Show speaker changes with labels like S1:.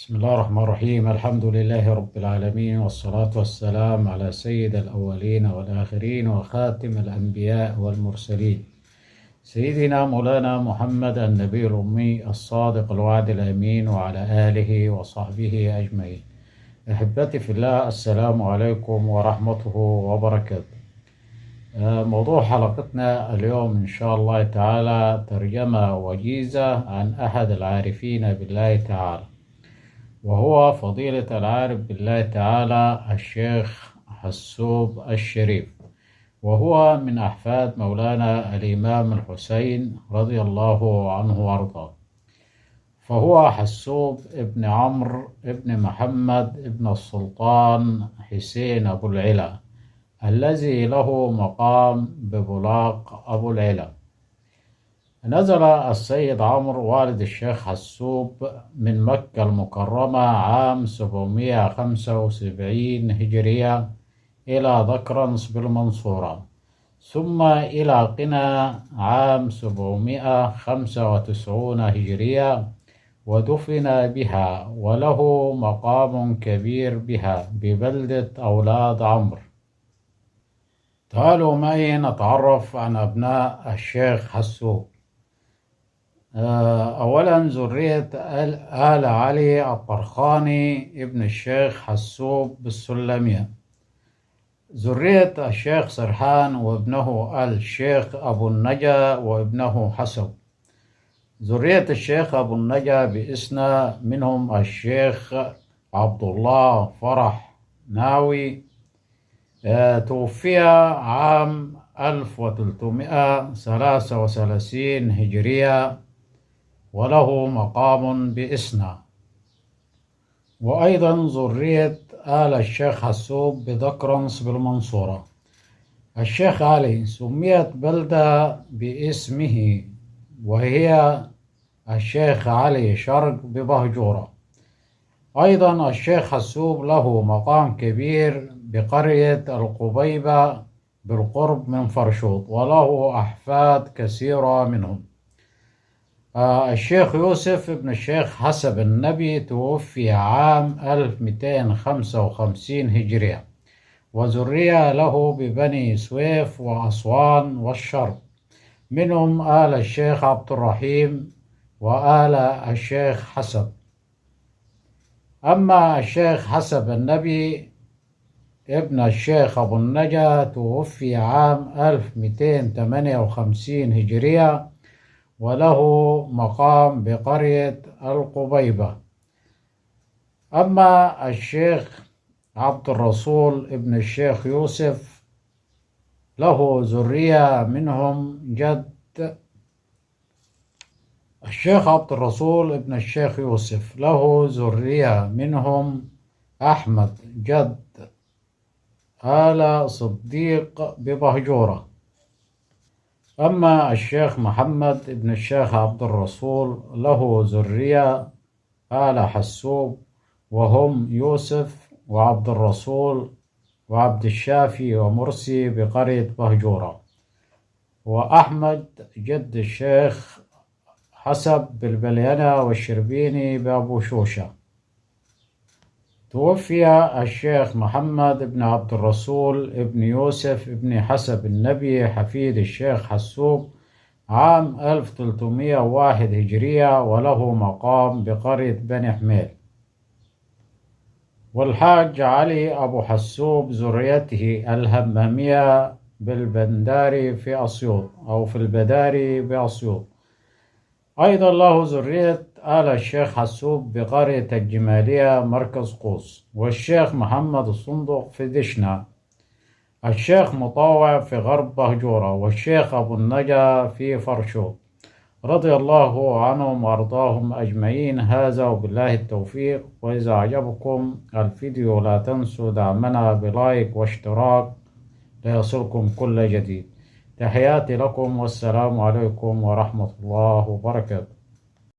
S1: بسم الله الرحمن الرحيم. الحمد لله رب العالمين، والصلاة والسلام على سيد الأولين والآخرين وخاتم الأنبياء والمرسلين، سيدنا مولانا محمد النبي الأمي الصادق الوعد الأمين، وعلى آله وصحبه أجمعين. أحبتي في الله، السلام عليكم ورحمته وبركاته. موضوع حلقتنا اليوم إن شاء الله تعالى ترجمة وجيزة عن أحد العارفين بالله تعالى، وهو فضيلة العارف بالله تعالى الشيخ حسوب الشريف، وهو من أحفاد مولانا الإمام الحسين رضي الله عنه وارضاه. فهو حسوب ابن عمرو ابن محمد ابن السلطان حسين أبو العلا، الذي له مقام ببلاق أبو العلا. نزل السيد عمرو والد الشيخ حسوب من مكة المكرمة عام 775 هجرية إلى ذكرنس بالمنصورة، ثم إلى قنا عام 795 هجرية ودفن بها، وله مقام كبير بها ببلدة أولاد عمرو. تعالوا معي نتعرف عن أبناء الشيخ حسوب. أولا ذرية آل علي الطرخاني ابن الشيخ حسوب بالسلمية، ذرية الشيخ سرحان وابنه الشيخ أبو النجا وابنه حسب، ذرية الشيخ أبو النجا بإسنا منهم الشيخ عبد الله فرح ناوي، توفي عام 1333 هجرية وله مقام بإسنا. وأيضا ذرية آل الشيخ حسوب بذكرنس بالمنصورة، الشيخ علي سميت بلدة باسمه وهي الشيخ علي شرق ببهجورة. أيضا الشيخ حسوب له مقام كبير بقرية القبيبة بالقرب من فرشوط، وله أحفاد كثيرة منهم. الشيخ يوسف ابن الشيخ حسب النبي توفي عام 1255 هجرية، وذرية له ببني سويف وأسوان والشرق، منهم آل الشيخ عبد الرحيم وآل الشيخ حسب. أما الشيخ حسب النبي ابن الشيخ أبو النجا توفي عام 1258 هجرية وله مقام بقرية القبيبة. أما الشيخ عبد الرسول ابن الشيخ يوسف له ذرية منهم جد الشيخ عبد الرسول ابن الشيخ يوسف له ذرية منهم أحمد جد آل صديق ببهجورة. أما الشيخ محمد ابن الشيخ عبد الرسول له ذرية آل حسوب، وهم يوسف وعبد الرسول وعبد الشافي ومرسي بقرية بهجورة، وأحمد جد الشيخ حسب بالبلينة والشربيني بأبو شوشة. توفي الشيخ محمد بن عبد الرسول ابن يوسف ابن حسب النبي حفيد الشيخ حسوب عام 1301 هجرية وله مقام بقرية بني حميل. والحاج علي أبو حسوب ذريته الهمامية بالبنداري في أسيوط أو في البداري بأسيوط. أيضا له ذرية آل الشيخ حسوب بقرية الجمالية مركز قوس، والشيخ محمد الصندوق في دشنا، الشيخ مطاوع في غرب بهجورة، والشيخ أبو النجا في فرشوط، رضي الله عنهم وأرضاهم أجمعين. هذا وبالله التوفيق. وإذا أعجبكم الفيديو لا تنسوا دعمنا بلايك واشتراك ليصلكم كل جديد. تحياتي لكم، والسلام عليكم ورحمة الله وبركاته.